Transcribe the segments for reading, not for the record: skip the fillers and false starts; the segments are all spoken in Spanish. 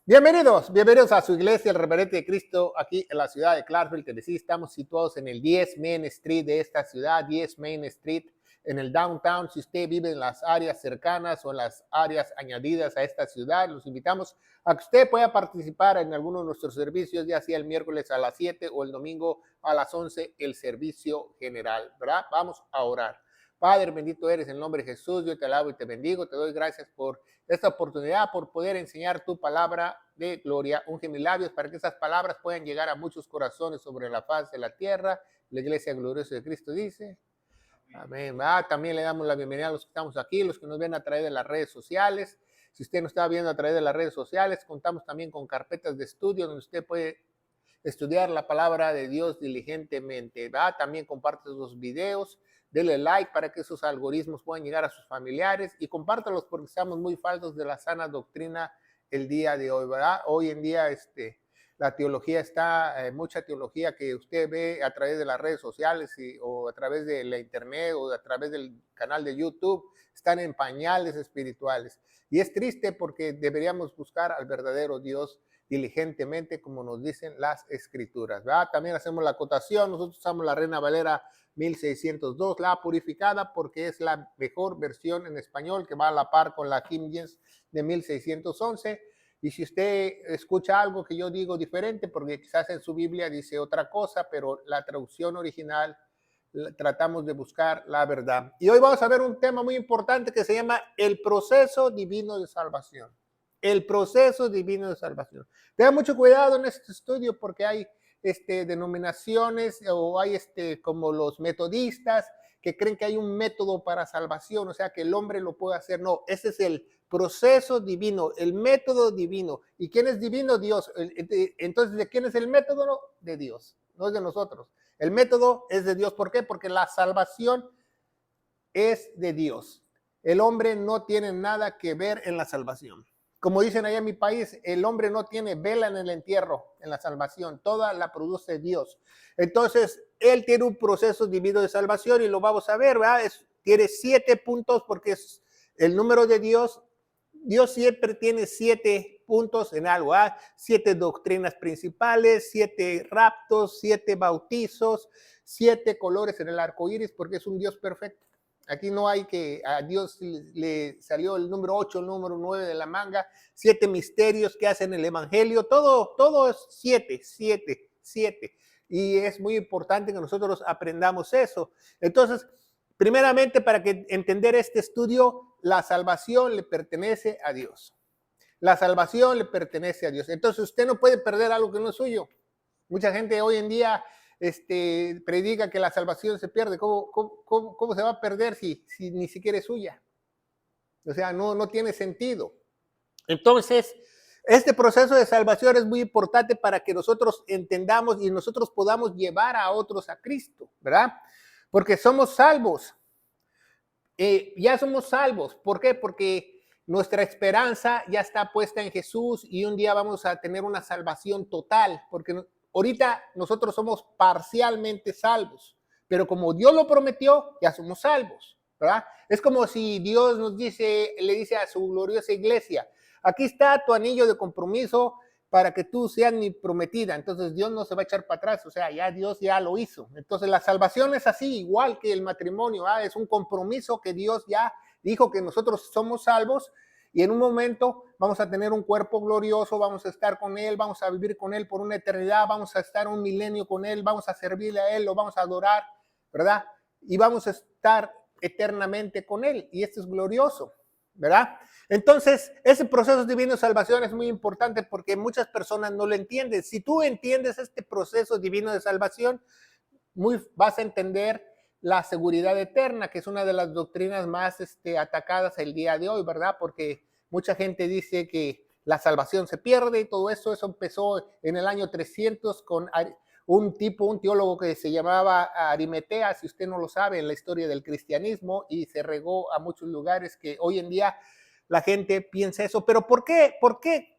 Bienvenidos a su iglesia, el Reverente de Cristo, aquí en la ciudad de Clarksville, Tennessee. Estamos situados en el 10 Main Street de esta ciudad, 10 Main Street, en el downtown. Si usted vive en las áreas cercanas o en las áreas añadidas a esta ciudad, los invitamos a que usted pueda participar en alguno de nuestros servicios, ya sea el miércoles a las 7 o el domingo a las 11, el servicio general, ¿verdad? Vamos a orar. Padre, bendito eres en el nombre de Jesús. Yo te alabo y te bendigo. Te doy gracias por esta oportunidad, por poder enseñar tu palabra de gloria. Unge mis labios para que esas palabras puedan llegar a muchos corazones sobre la faz de la tierra. La iglesia gloriosa de Cristo dice. Amén. También le damos la bienvenida a los que estamos aquí, los que nos ven a través de las redes sociales. Si usted nos está viendo a través de las redes sociales, contamos también con carpetas de estudio donde usted puede estudiar la palabra de Dios diligentemente. También comparte los videos. Dele like para que esos algoritmos puedan llegar a sus familiares y compártalos porque estamos muy faltos de la sana doctrina el día de hoy, ¿verdad? Hoy en día la teología está, mucha teología que usted ve a través de las redes sociales o a través de la internet o a través del canal de YouTube, están en pañales espirituales. Y es triste porque deberíamos buscar al verdadero Dios diligentemente, como nos dicen las escrituras, ¿verdad? También hacemos la acotación, nosotros usamos la Reina Valera 1602, la purificada, porque es la mejor versión en español que va a la par con la King James de 1611. Y si usted escucha algo que yo digo diferente, porque quizás en su Biblia dice otra cosa, pero la traducción original tratamos de buscar la verdad. Y hoy vamos a ver un tema muy importante que se llama el proceso divino de salvación. El proceso divino de salvación. Tenga mucho cuidado en este estudio porque hay denominaciones o hay como los metodistas que creen que hay un método para salvación, o sea, que el hombre lo puede hacer. No, ese es el proceso divino, el método divino. ¿Y quién es divino? Dios. Entonces, ¿de quién es el método? No, de Dios, no es de nosotros. El método es de Dios. ¿Por qué? Porque la salvación es de Dios. El hombre no tiene nada que ver en la salvación. Como dicen allá en mi país, el hombre no tiene vela en el entierro, en la salvación, toda la produce Dios. Entonces, él tiene un proceso divino de salvación y lo vamos a ver, ¿verdad? Tiene 7 puntos porque es el número de Dios. Dios siempre tiene 7 puntos en algo, 7 doctrinas principales, 7 raptos, 7 bautizos, 7 colores en el arco iris, porque es un Dios perfecto. Aquí no hay que a Dios le salió el número 8, el número 9 de la manga, 7 misterios que hacen el evangelio, todo es 7, 7, 7. Y es muy importante que nosotros aprendamos eso. Entonces, primeramente, para que entender este estudio, la salvación le pertenece a Dios. La salvación le pertenece a Dios. Entonces, usted no puede perder algo que no es suyo. Mucha gente hoy en día predica que la salvación se pierde. ¿Cómo se va a perder si ni siquiera es suya? O sea, no tiene sentido. Entonces, este proceso de salvación es muy importante para que nosotros entendamos y nosotros podamos llevar a otros a Cristo, ¿verdad? Porque somos salvos. Ya somos salvos. ¿Por qué? Porque nuestra esperanza ya está puesta en Jesús y un día vamos a tener una salvación total, porque ahorita nosotros somos parcialmente salvos, pero como Dios lo prometió, ya somos salvos, ¿verdad? Es como si Dios nos dice, le dice a su gloriosa iglesia, aquí está tu anillo de compromiso para que tú seas mi prometida. Entonces Dios no se va a echar para atrás, o sea, ya Dios ya lo hizo. Entonces la salvación es así, igual que el matrimonio, es un compromiso que Dios ya dijo que nosotros somos salvos y en un momento vamos a tener un cuerpo glorioso, vamos a estar con Él, vamos a vivir con Él por una eternidad, vamos a estar un milenio con Él, vamos a servirle a Él, lo vamos a adorar, ¿verdad? Y vamos a estar eternamente con Él y esto es glorioso, ¿verdad? Entonces, ese proceso divino de salvación es muy importante porque muchas personas no lo entienden. Si tú entiendes este proceso divino de salvación, vas a entender la seguridad eterna, que es una de las doctrinas más atacadas el día de hoy, ¿verdad? Porque mucha gente dice que la salvación se pierde y todo eso empezó en el año 300 con un teólogo que se llamaba Arimatea, si usted no lo sabe, en la historia del cristianismo, y se regó a muchos lugares que hoy en día la gente piensa eso. Pero ¿por qué? ¿Por qué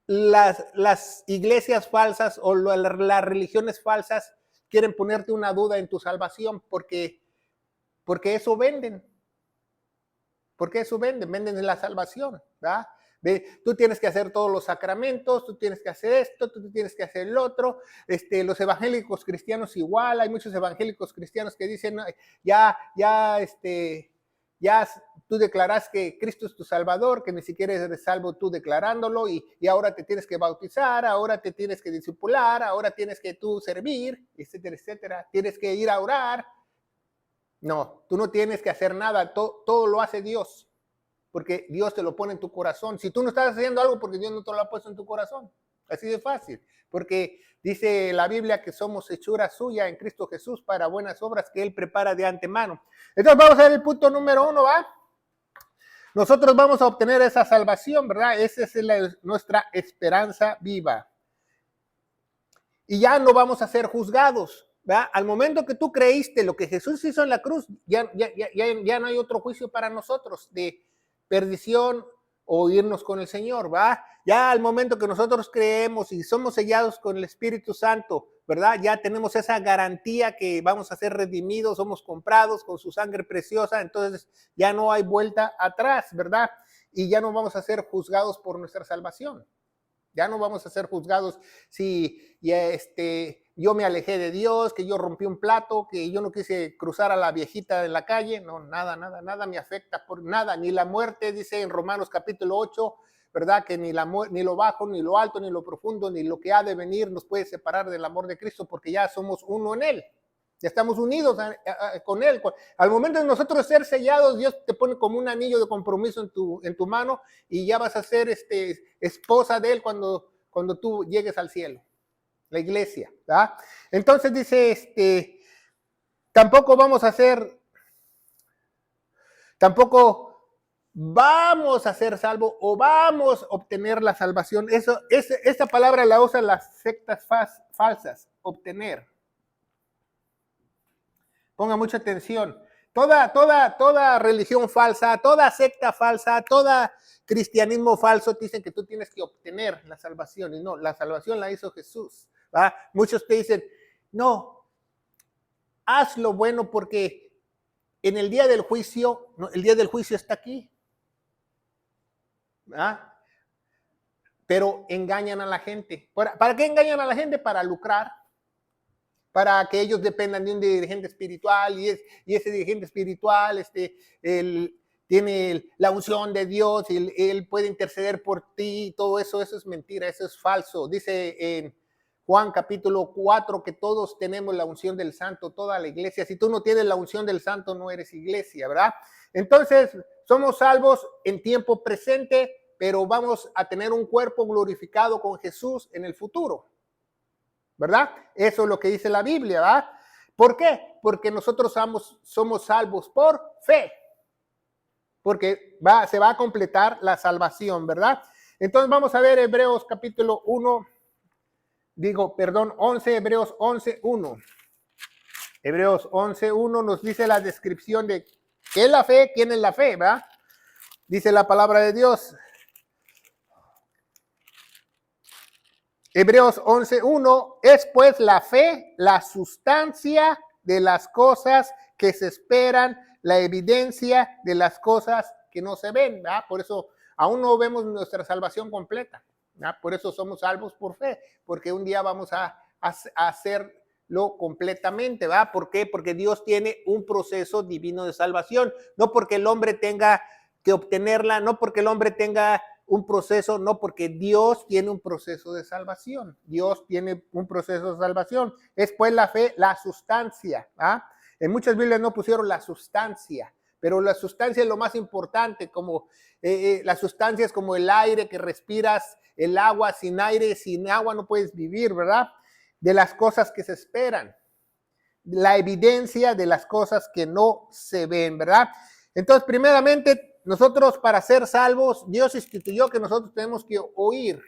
las iglesias falsas o las religiones falsas quieren ponerte una duda en tu salvación? Porque eso venden. Porque eso venden la salvación, ¿verdad? ¿Ve? Tú tienes que hacer todos los sacramentos, tú tienes que hacer esto, tú tienes que hacer el otro. Los evangélicos cristianos igual, hay muchos evangélicos cristianos que dicen, ya tú declaras que Cristo es tu Salvador, que ni siquiera eres salvo tú declarándolo, y ahora te tienes que bautizar, ahora te tienes que discipular, ahora tienes que tú servir, etcétera, etcétera. Tienes que ir a orar. No, tú no tienes que hacer nada, todo lo hace Dios, porque Dios te lo pone en tu corazón. Si tú no estás haciendo algo, porque Dios no te lo ha puesto en tu corazón. Así de fácil, porque dice la Biblia que somos hechura suya en Cristo Jesús para buenas obras que Él prepara de antemano. Entonces vamos a ver el punto número 1, ¿va? Nosotros vamos a obtener esa salvación, ¿verdad? Esa es nuestra esperanza viva. Y ya no vamos a ser juzgados, ¿verdad? Al momento que tú creíste lo que Jesús hizo en la cruz, ya no hay otro juicio para nosotros de perdición o irnos con el Señor, ¿verdad? Ya al momento que nosotros creemos y somos sellados con el Espíritu Santo, ¿verdad? Ya tenemos esa garantía que vamos a ser redimidos, somos comprados con su sangre preciosa, entonces ya no hay vuelta atrás, ¿verdad? Y ya no vamos a ser juzgados por nuestra salvación. Ya no vamos a ser juzgados si yo me alejé de Dios, que yo rompí un plato, que yo no quise cruzar a la viejita de la calle. No, nada me afecta por nada. Ni la muerte, dice en Romanos capítulo 8, ¿verdad? Que ni lo bajo, ni lo alto, ni lo profundo, ni lo que ha de venir nos puede separar del amor de Cristo, porque ya somos uno en Él. Ya estamos unidos con Él. Al momento de nosotros ser sellados, Dios te pone como un anillo de compromiso en tu mano, y ya vas a ser esposa de Él cuando tú llegues al cielo. La iglesia, ¿verdad? Entonces dice, tampoco vamos a ser salvos o vamos a obtener la salvación. Esta palabra la usan las sectas falsas, obtener. Ponga mucha atención. Toda religión falsa, toda secta falsa, todo cristianismo falso te dicen que tú tienes que obtener la salvación. Y no, la salvación la hizo Jesús, ¿verdad? Muchos te dicen, no, haz lo bueno porque en el día del juicio, no, el día del juicio está aquí, ¿verdad? Pero engañan a la gente. ¿Para qué engañan a la gente? Para lucrar. Para que ellos dependan de un dirigente espiritual, y ese dirigente espiritual tiene la unción de Dios, y él puede interceder por ti. Todo eso es mentira, eso es falso. Dice en Juan capítulo 4 que todos tenemos la unción del Santo, toda la iglesia. Si tú no tienes la unción del Santo, no eres iglesia, ¿verdad? Entonces, somos salvos en tiempo presente, pero vamos a tener un cuerpo glorificado con Jesús en el futuro, ¿verdad? Eso es lo que dice la Biblia, ¿verdad? ¿Por qué? Porque nosotros somos salvos por fe, porque se va a completar la salvación, ¿verdad? Entonces vamos a ver Hebreos capítulo 11, Hebreos 11:1. Hebreos 11:1 nos dice la descripción de qué es la fe, quién es la fe, ¿verdad? Dice la palabra de Dios. Hebreos 11:1, es pues la fe, la sustancia de las cosas que se esperan, la evidencia de las cosas que no se ven, ¿verdad? Por eso aún no vemos nuestra salvación completa, ¿verdad? Por eso somos salvos por fe, porque un día vamos a hacerlo completamente, ¿verdad? ¿Por qué? Porque Dios tiene un proceso divino de salvación, no porque el hombre tenga que obtenerla, no porque el hombre tenga un proceso, no, porque Dios tiene un proceso de salvación. Dios tiene un proceso de salvación. Es pues la fe, la sustancia. En muchas Biblias no pusieron la sustancia, pero la sustancia es lo más importante, como la sustancia es como el aire que respiras, el agua. Sin aire, sin agua no puedes vivir, ¿verdad? De las cosas que se esperan, la evidencia de las cosas que no se ven, ¿verdad? Entonces, primeramente, nosotros para ser salvos, Dios instituyó que nosotros tenemos que oír.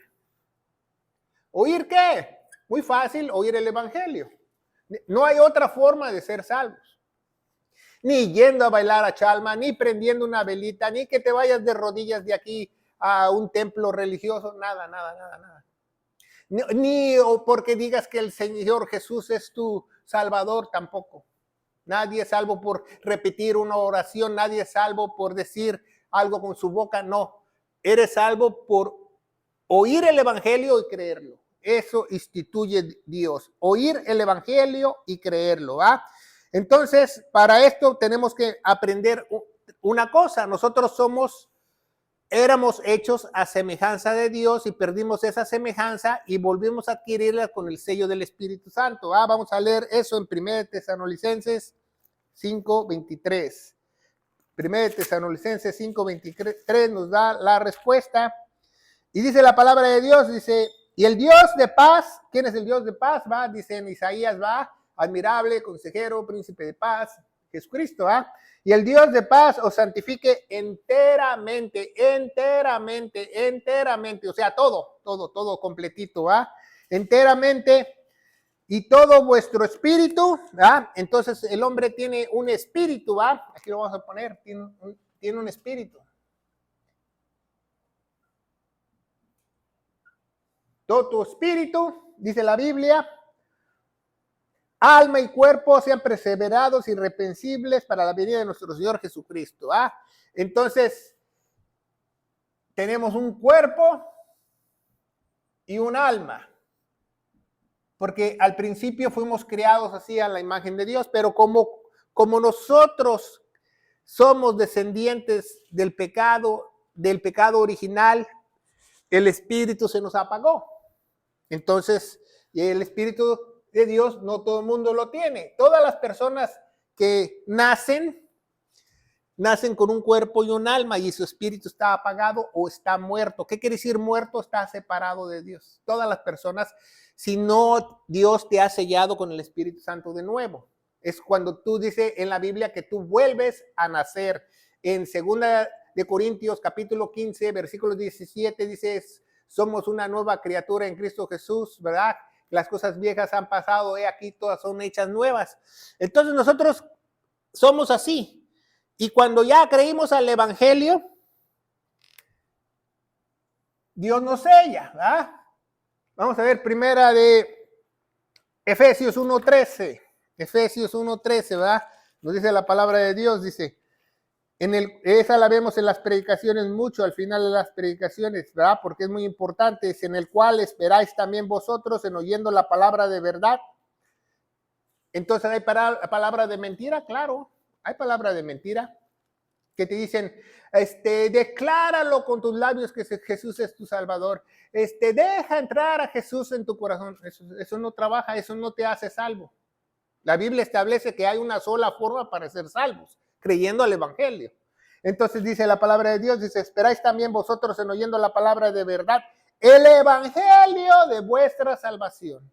¿Oír qué? Muy fácil, oír el evangelio. No hay otra forma de ser salvos. Ni yendo a bailar a chalma, ni prendiendo una velita, ni que te vayas de rodillas de aquí a un templo religioso, nada. Ni porque digas que el Señor Jesús es tu Salvador, tampoco. Nadie es salvo por repetir una oración, nadie es salvo por decir algo con su boca, no. eres salvo por oír el evangelio y creerlo. Eso instituye Dios, oír el evangelio y creerlo, ¿va? Entonces, para esto tenemos que aprender una cosa. Nosotros éramos hechos a semejanza de Dios y perdimos esa semejanza y volvimos a adquirirla con el sello del Espíritu Santo. Vamos a leer eso en 1 Tesalonicenses 5:23. 1 Tesalonicenses 5:23 nos da la respuesta. Y dice la palabra de Dios, dice, y el Dios de paz, ¿quién es el Dios de paz? Va, dice en Isaías, va, admirable, consejero, príncipe de paz, Jesucristo, ¿ah? Y el Dios de paz os santifique enteramente, o sea, todo completito, ¿va? Enteramente, y todo vuestro espíritu, ¿va? Entonces el hombre tiene un espíritu, ¿va? Aquí lo vamos a poner, tiene un espíritu. Todo tu espíritu, dice la Biblia, alma y cuerpo sean perseverados y irreprensibles para la venida de nuestro Señor Jesucristo. Entonces, tenemos un cuerpo y un alma. Porque al principio fuimos creados así a la imagen de Dios, pero como nosotros somos descendientes del pecado original, el espíritu se nos apagó. Entonces, el espíritu de Dios no todo el mundo lo tiene. Todas las personas que nacen con un cuerpo y un alma y su espíritu está apagado o está muerto. ¿Qué quiere decir muerto? Está separado de Dios. Todas las personas, si no Dios te ha sellado con el Espíritu Santo de nuevo. Es cuando tú dices en la Biblia que tú vuelves a nacer. En 2 de Corintios capítulo 15, versículo 17 dices, somos una nueva criatura en Cristo Jesús, ¿verdad? Las cosas viejas han pasado, aquí todas son hechas nuevas. Entonces nosotros somos así. Y cuando ya creímos al evangelio, Dios nos sella, ¿verdad? Vamos a ver primera de Efesios 1:13. Efesios 1:13, ¿verdad? Nos dice la palabra de Dios, dice, esa la vemos en las predicaciones mucho, al final de las predicaciones, ¿verdad? Porque es muy importante, es en el cual esperáis también vosotros en oyendo la palabra de verdad. Entonces, ¿hay palabra de mentira? Claro, hay palabra de mentira que te dicen, decláralo con tus labios que Jesús es tu Salvador. Deja entrar a Jesús en tu corazón. Eso no trabaja, eso no te hace salvo. La Biblia establece que hay una sola forma para ser salvos, creyendo al evangelio. Entonces dice la palabra de Dios, dice, esperáis también vosotros en oyendo la palabra de verdad, el evangelio de vuestra salvación,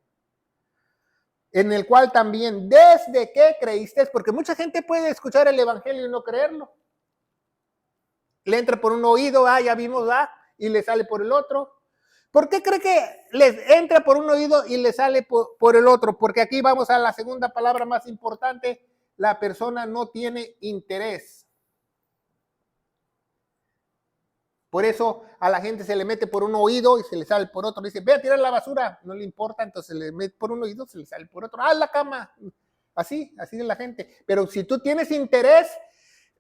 en el cual también desde que creísteis, porque mucha gente puede escuchar el evangelio y no creerlo. Le entra por un oído, ya vimos, y le sale por el otro. ¿Por qué cree que les entra por un oído y le sale por el otro? Porque aquí vamos a la segunda palabra más importante, la persona no tiene interés. Por eso a la gente se le mete por un oído y se le sale por otro. Dice, ve a tirar la basura, no le importa, entonces le mete por un oído, se le sale por otro. La cama. Así es la gente. Pero si tú tienes interés,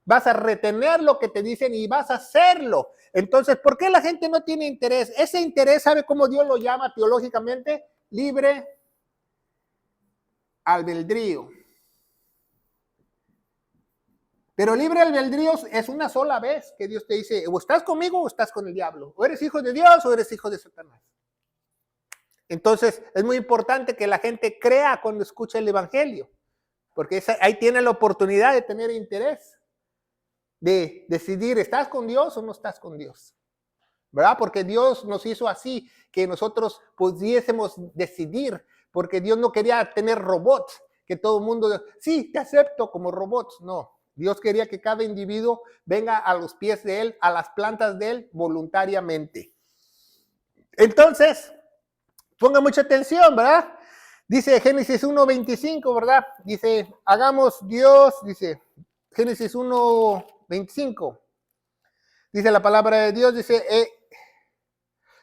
vas a retener lo que te dicen y vas a hacerlo. Entonces, ¿por qué la gente no tiene interés? Ese interés, ¿sabe cómo Dios lo llama teológicamente? Libre albedrío. Pero libre albedrío es una sola vez que Dios te dice, o estás conmigo o estás con el diablo. O eres hijo de Dios o eres hijo de Satanás. Entonces, es muy importante que la gente crea cuando escucha el evangelio. Porque ahí tiene la oportunidad de tener interés. De decidir, ¿estás con Dios o no estás con Dios? ¿Verdad? Porque Dios nos hizo así, que nosotros pudiésemos decidir, porque Dios no quería tener robots, que todo el mundo, sí, te acepto como robots. No, Dios quería que cada individuo venga a los pies de Él, a las plantas de Él, voluntariamente. Entonces, ponga mucha atención, ¿verdad? Dice Génesis 1:25, ¿verdad? Dice, hagamos Dios, dice Génesis 1:25. Dice la palabra de Dios, dice,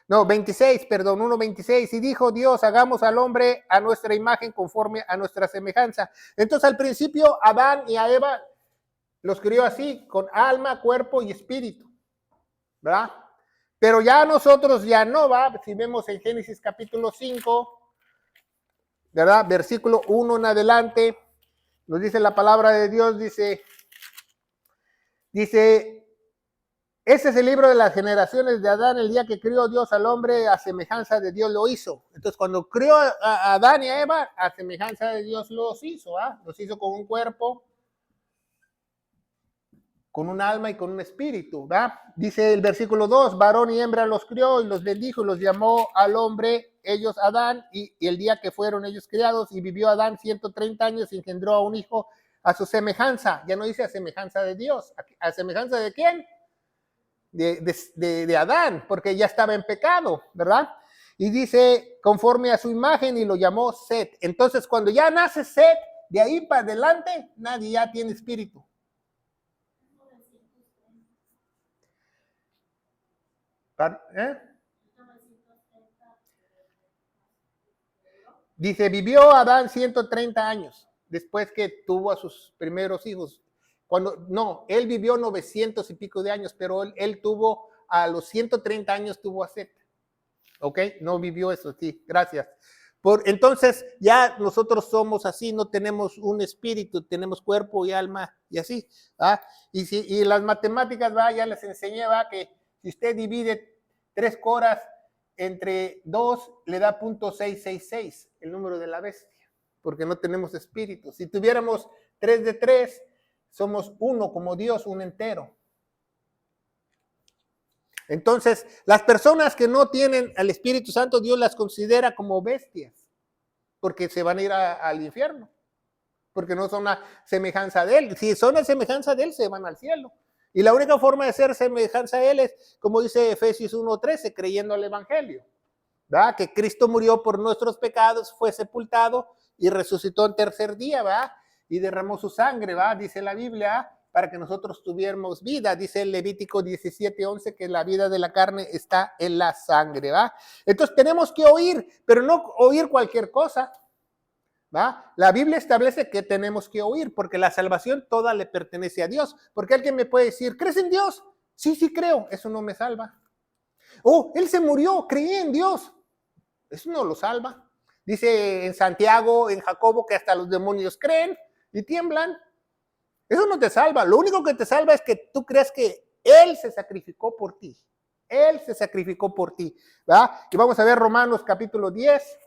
1:26. Y dijo Dios, hagamos al hombre a nuestra imagen conforme a nuestra semejanza. Entonces al principio Adán y a Eva los crió así, con alma, cuerpo y espíritu, ¿verdad? Pero ya nosotros ya no, va. Si vemos en Génesis capítulo 5, ¿verdad? Versículo 1 en adelante, nos dice la palabra de Dios, dice, ese es el libro de las generaciones de Adán, el día que crió Dios al hombre, a semejanza de Dios lo hizo. Entonces, cuando crió a Adán y a Eva, a semejanza de Dios los hizo, los hizo con un cuerpo, con un alma y con un espíritu, ¿verdad? Dice el versículo 2, varón y hembra los crió y los bendijo y los llamó al hombre, ellos Adán, y el día que fueron ellos criados, y vivió Adán 130 años y engendró a un hijo a su semejanza. Ya no dice a semejanza de Dios, ¿a semejanza de quién? De Adán, porque ya estaba en pecado, ¿verdad? Y dice, conforme a su imagen, y lo llamó Set. Entonces, cuando ya nace Set, de ahí para adelante, nadie ya tiene espíritu. Dice, vivió Adán 130 años, después que tuvo a sus primeros hijos. Él vivió 900 y pico de años, pero él tuvo, a los 130 años tuvo a Set. ¿Ok? No vivió eso, sí, gracias. Entonces, ya nosotros somos así, no tenemos un espíritu, tenemos cuerpo y alma y así. Y las matemáticas, ya les enseñé, que si usted divide 3 coras entre 2, le da .666, el número de la bestia, porque no tenemos espíritu. Si tuviéramos 3 de 3, somos uno, como Dios, un entero. Entonces, las personas que no tienen al Espíritu Santo, Dios las considera como bestias, porque se van a ir al infierno, porque no son a semejanza de Él. Si son a semejanza de Él, se van al cielo. Y la única forma de ser semejanza a Él es, como dice Efesios 1:13, creyendo al Evangelio, ¿verdad? Que Cristo murió por nuestros pecados, fue sepultado y resucitó el tercer día, ¿verdad? Y derramó su sangre, ¿verdad? Dice la Biblia, para que nosotros tuviéramos vida. Dice el Levítico 17:11 que la vida de la carne está en la sangre, ¿va? Entonces tenemos que oír, pero no oír cualquier cosa, ¿va? La Biblia establece que tenemos que oír, porque la salvación toda le pertenece a Dios. Porque alguien me puede decir, ¿crees en Dios? Sí, sí creo, eso no me salva. Él se murió, creí en Dios. Eso no lo salva. Dice en Santiago, en Jacobo, que hasta los demonios creen y tiemblan. Eso no te salva. Lo único que te salva es que tú creas que Él se sacrificó por ti. Él se sacrificó por ti, ¿verdad? Y vamos a ver Romanos capítulo 10.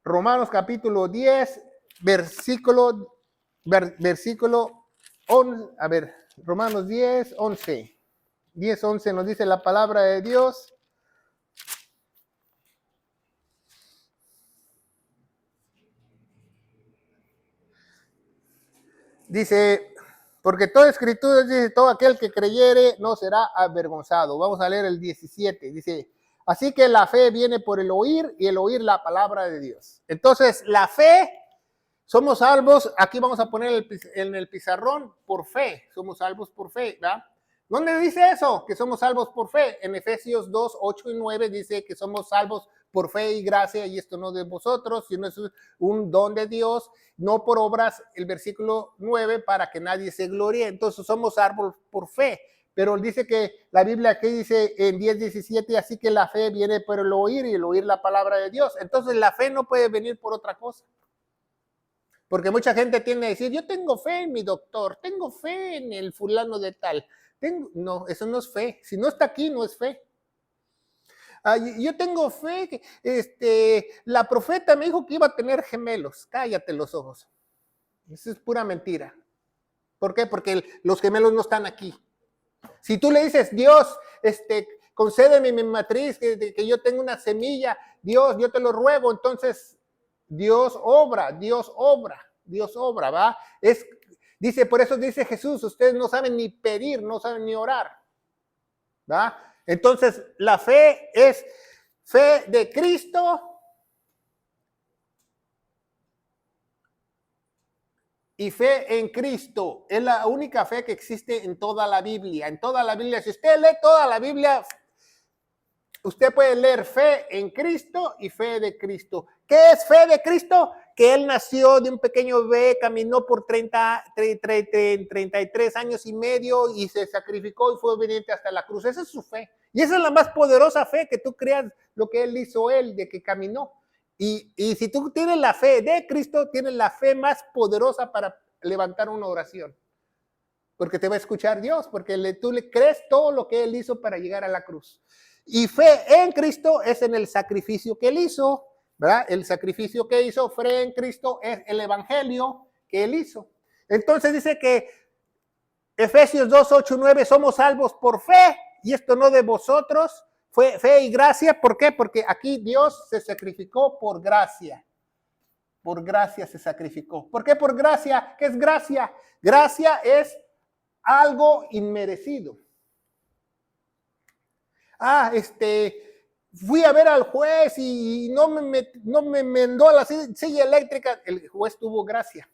Romanos capítulo 10, versículo 11. A ver, Romanos 10, 11. 10, 11 nos dice la palabra de Dios. Dice, porque toda escritura dice, todo aquel que creyere no será avergonzado. Vamos a leer el 17. Dice, así que la fe viene por el oír y el oír la palabra de Dios. Entonces, la fe, somos salvos, aquí vamos a poner en el pizarrón, por fe. Somos salvos por fe, ¿verdad? ¿Dónde dice eso? Que somos salvos por fe. En Efesios 2, 8 y 9 dice que somos salvos por fe y gracia, y esto no de vosotros, sino es un don de Dios, no por obras, el versículo 9, para que nadie se gloríe. Entonces somos salvos por fe. Pero dice que la Biblia aquí dice en 10:17, así que la fe viene por el oír y el oír la palabra de Dios. Entonces la fe no puede venir por otra cosa. Porque mucha gente tiende a decir, yo tengo fe en mi doctor, tengo fe en el fulano de tal. No, eso no es fe. Si no está aquí, no es fe. Yo tengo fe que la profeta me dijo que iba a tener gemelos. Cállate los ojos. Eso es pura mentira. ¿Por qué? Porque los gemelos no están aquí. Si tú le dices, Dios, concédeme mi matriz, que yo tengo una semilla, Dios, yo te lo ruego, entonces Dios obra, ¿va? Dice, por eso dice Jesús, ustedes no saben ni pedir, no saben ni orar, ¿va? Entonces, la fe es fe de Cristo y fe en Cristo. Es la única fe que existe en toda la Biblia. En toda la Biblia, si usted lee toda la Biblia, usted puede leer fe en Cristo y fe de Cristo. ¿Qué es fe de Cristo? que él nació de un pequeño bebé, caminó por 33 años y medio y se sacrificó y fue obediente hasta la cruz. Esa es su fe. Y esa es la más poderosa fe, que tú creas lo que él hizo de que caminó. Y si tú tienes la fe de Cristo, tienes la fe más poderosa para levantar una oración. Porque te va a escuchar Dios, porque tú le crees todo lo que él hizo para llegar a la cruz. Y fe en Cristo es en el sacrificio que él hizo, ¿verdad? El sacrificio que hizo, fe en Cristo, es el evangelio que él hizo. Entonces dice que Efesios 2, 8 y 9, somos salvos por fe, y esto no de vosotros, fue fe y gracia. ¿Por qué? Porque aquí Dios se sacrificó por gracia. Por gracia se sacrificó. ¿Por qué por gracia? ¿Qué es gracia? Gracia es algo inmerecido. Fui a ver al juez y no me mandó a la silla eléctrica. El juez tuvo gracia.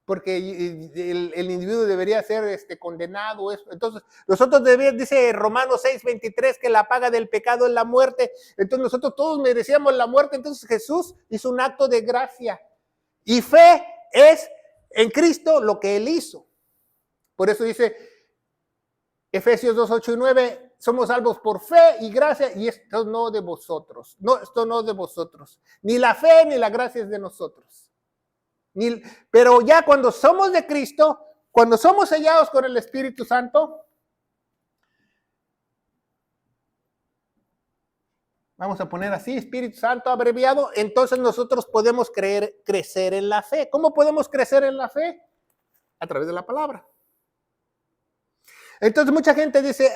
Porque el individuo debería ser condenado. Entonces, nosotros dice Romanos 6:23, que la paga del pecado es la muerte. Entonces, nosotros todos merecíamos la muerte. Entonces, Jesús hizo un acto de gracia. Y fe es en Cristo lo que él hizo. Por eso dice Efesios 2, 8 y 9, somos salvos por fe y gracia, y esto no de vosotros. No, esto no de vosotros. Ni la fe ni la gracia es de nosotros. Pero ya cuando somos de Cristo, cuando somos sellados con el Espíritu Santo, vamos a poner así, Espíritu Santo abreviado, entonces nosotros podemos crecer en la fe. ¿Cómo podemos crecer en la fe? A través de la palabra. Entonces mucha gente dice,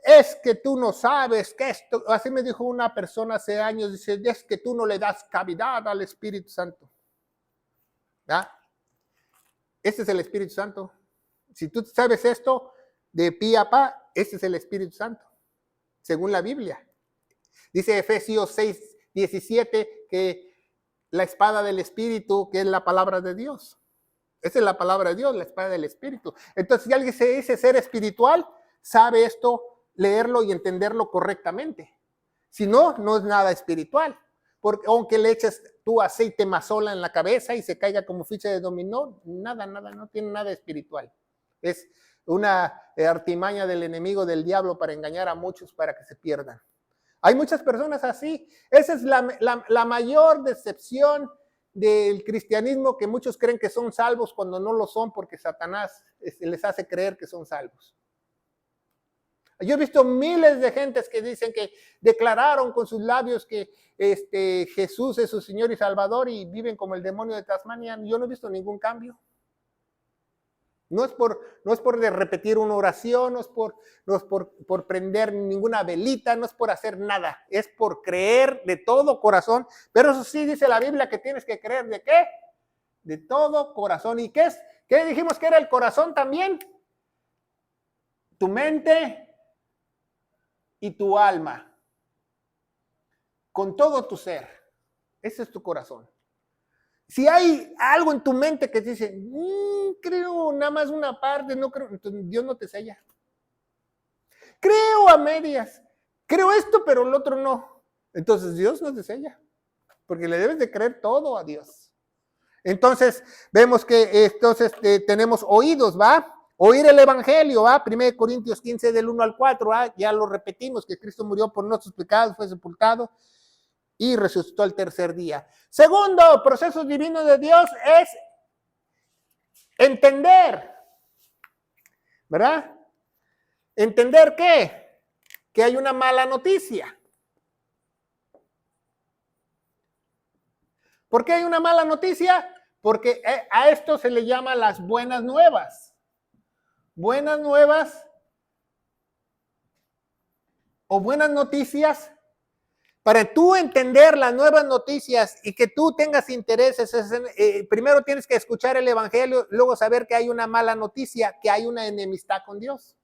es que tú no sabes que esto, así me dijo una persona hace años, dice, es que tú no le das cavidad al Espíritu Santo. ¿Ya? Este es el Espíritu Santo. Si tú sabes esto de pi a pa, este es el Espíritu Santo, según la Biblia. Dice Efesios 6:17 que la espada del Espíritu, que es la palabra de Dios. Esa es la palabra de Dios, la espada del Espíritu. Entonces, si alguien se dice ser espiritual, sabe esto, leerlo y entenderlo correctamente. Si no, no es nada espiritual. Porque aunque le eches tú aceite mazola en la cabeza y se caiga como ficha de dominó, nada, no tiene nada espiritual. Es una artimaña del enemigo, del diablo, para engañar a muchos para que se pierdan. Hay muchas personas así. Esa es la mayor decepción del cristianismo, que muchos creen que son salvos cuando no lo son, porque Satanás les hace creer que son salvos. Yo he visto miles de gentes que dicen que declararon con sus labios que Jesús es su Señor y Salvador y viven como el demonio de Tasmania. Yo no he visto ningún cambio. No es por repetir una oración, no es por prender ninguna velita, no es por hacer nada. Es por creer de todo corazón. Pero eso sí dice la Biblia que tienes que creer ¿de qué? De todo corazón. ¿Y qué es? ¿Qué dijimos que era el corazón también? Tu mente y tu alma. Con todo tu ser. Ese es tu corazón. Si hay algo en tu mente que te dice, creo nada más una parte, no creo, entonces Dios no te sella. Creo a medias, creo esto, pero el otro no. Entonces Dios no te sella, porque le debes de creer todo a Dios. Entonces vemos que tenemos oídos, ¿va? Oír el evangelio, ¿va? 1 Corintios 15 del 1 al 4, ¿va? Ya lo repetimos, que Cristo murió por nuestros pecados, fue sepultado y resucitó al tercer día. Segundo, proceso divino de Dios es entender, ¿verdad? ¿Entender qué? Que hay una mala noticia. ¿Por qué hay una mala noticia? Porque a esto se le llama las buenas nuevas. Buenas nuevas o buenas noticias. Para tú entender las nuevas noticias y que tú tengas intereses, primero tienes que escuchar el evangelio, luego saber que hay una mala noticia, que hay una enemistad con Dios.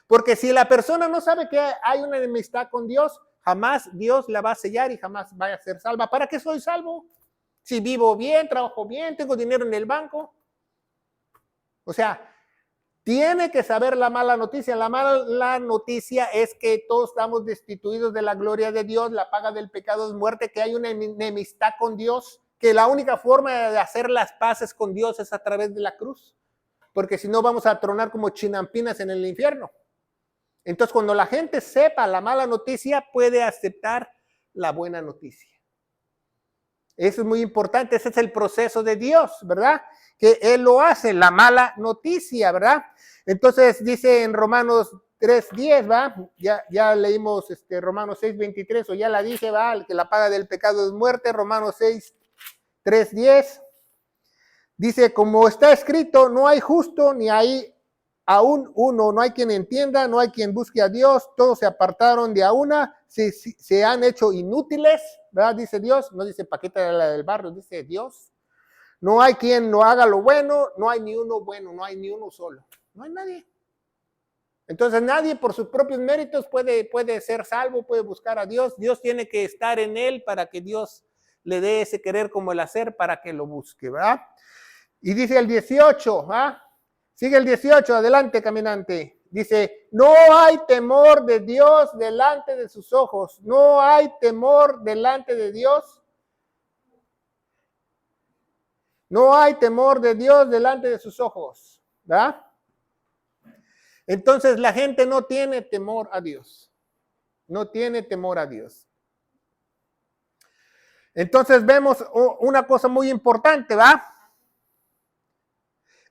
Porque si la persona no sabe que hay una enemistad con Dios, jamás Dios la va a sellar y jamás va a ser salva. ¿Para qué soy salvo? Si vivo bien, trabajo bien, tengo dinero en el banco. O sea, Tiene que saber la mala noticia. La mala noticia es que todos estamos destituidos de la gloria de Dios. La paga del pecado es muerte, que hay una enemistad con Dios, que la única forma de hacer las paces con Dios es a través de la cruz, porque si no vamos a tronar como chinampinas en el infierno. Entonces, cuando la gente sepa la mala noticia, puede aceptar la buena noticia. Eso es muy importante. Ese es el proceso de Dios, ¿verdad? Que Él lo hace, la mala noticia, ¿verdad? Entonces dice en Romanos 3:10, ¿va? Ya leímos Romanos 6:23, o ya la dije, ¿va? Que la paga del pecado es muerte. Romanos 6:3-10. Dice, como está escrito, no hay justo ni hay aún uno, no hay quien entienda, no hay quien busque a Dios, todos se apartaron de a una, se han hecho inútiles, ¿verdad? Dice Dios, no dice Paquita de la del barrio, dice Dios. No hay quien no haga lo bueno, no hay ni uno bueno, no hay ni uno solo, no hay nadie. Entonces nadie por sus propios méritos puede ser salvo, puede buscar a Dios. Dios tiene que estar en él para que Dios le dé ese querer como el hacer para que lo busque, ¿verdad? Y dice el 18, ¿ah? Sigue el 18, adelante, caminante. Dice, no hay temor de Dios delante de sus ojos. No hay temor delante de Dios. No hay temor de Dios delante de sus ojos, ¿verdad? Entonces la gente no tiene temor a Dios. No tiene temor a Dios. Entonces vemos una cosa muy importante, ¿va?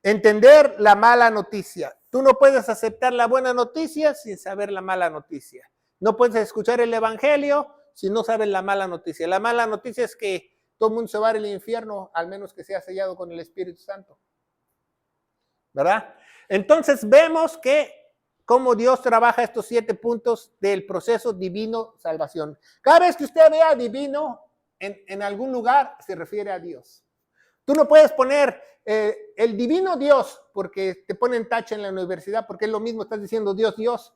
Entender la mala noticia. Tú no puedes aceptar la buena noticia sin saber la mala noticia. No puedes escuchar el evangelio si no sabes la mala noticia. La mala noticia es que todo el mundo se va al infierno, al menos que sea sellado con el Espíritu Santo. ¿Verdad? Entonces vemos que cómo Dios trabaja estos 7 puntos del proceso divino salvación. Cada vez que usted vea divino en algún lugar, se refiere a Dios. Tú no puedes poner el divino Dios porque te ponen tache en la universidad, porque es lo mismo, estás diciendo Dios, Dios.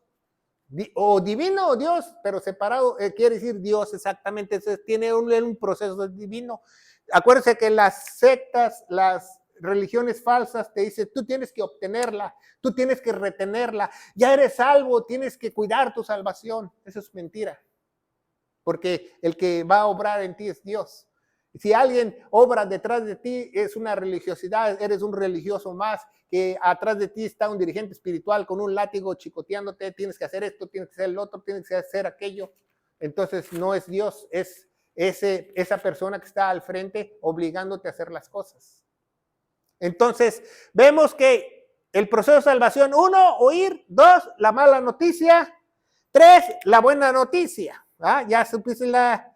O divino o Dios, pero separado, quiere decir Dios exactamente. Entonces tiene un proceso divino. Acuérdense que las sectas, las religiones falsas te dicen, tú tienes que obtenerla, tú tienes que retenerla, ya eres salvo, tienes que cuidar tu salvación. Eso es mentira, porque el que va a obrar en ti es Dios. Si alguien obra detrás de ti, es una religiosidad, eres un religioso más, que atrás de ti está un dirigente espiritual con un látigo chicoteándote, tienes que hacer esto, tienes que hacer el otro, tienes que hacer aquello. Entonces no es Dios, es esa persona que está al frente obligándote a hacer las cosas. Entonces vemos que el proceso de salvación, 1, oír; 2, la mala noticia; 3, la buena noticia. ¿Ah? Ya supiste la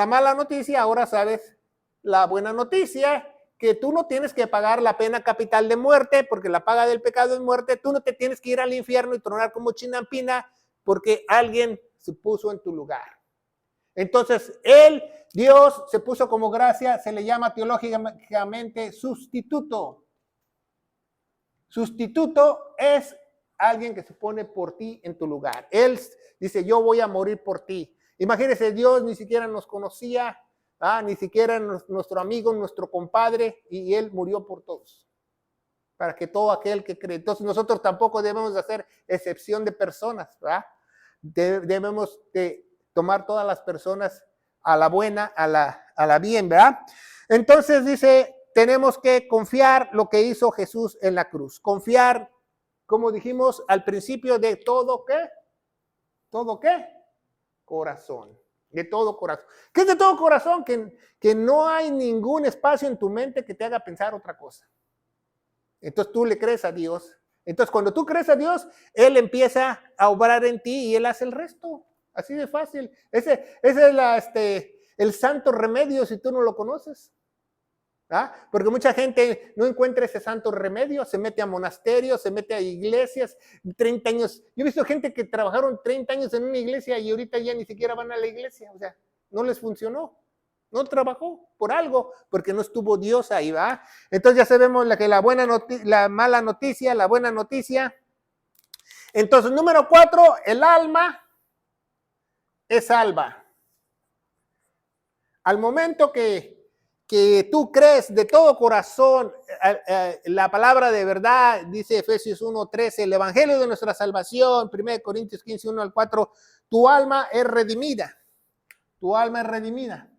mala noticia, ahora sabes la buena noticia, que tú no tienes que pagar la pena capital de muerte, porque la paga del pecado es muerte. Tú no te tienes que ir al infierno y tronar como chinampina, porque alguien se puso en tu lugar. Entonces, Dios, se puso como gracia, se le llama teológicamente sustituto. Sustituto es alguien que se pone por ti en tu lugar. Él dice, yo voy a morir por ti. Imagínense, Dios ni siquiera nos conocía, ni siquiera nuestro amigo, nuestro compadre, y Él murió por todos, para que todo aquel que cree. Entonces nosotros tampoco debemos de hacer excepción de personas, ¿verdad? Debemos de tomar todas las personas a la buena, a la bien, ¿verdad? Entonces dice, tenemos que confiar lo que hizo Jesús en la cruz. Confiar, como dijimos al principio, de todo, ¿qué? ¿Todo qué? Corazón. De todo corazón. ¿Qué es de todo corazón? Que no hay ningún espacio en tu mente que te haga pensar otra cosa. Entonces tú le crees a Dios. Entonces cuando tú crees a Dios, Él empieza a obrar en ti y Él hace el resto. Así de fácil. Ese es el santo remedio si tú no lo conoces. ¿Ah? Porque mucha gente no encuentra ese santo remedio, se mete a monasterios, se mete a iglesias, 30 años. Yo he visto gente que trabajaron 30 años en una iglesia y ahorita ya ni siquiera van a la iglesia, o sea, no les funcionó, no trabajó por algo, porque no estuvo Dios ahí, ¿va? Entonces ya sabemos la mala noticia, la buena noticia. Entonces, número 4, el alma es salva. Al momento que que tú crees de todo corazón la palabra de verdad, dice Efesios 1:13, el evangelio de nuestra salvación, 1 Corintios 15, 1 al 4, tu alma es redimida. Tu alma es redimida.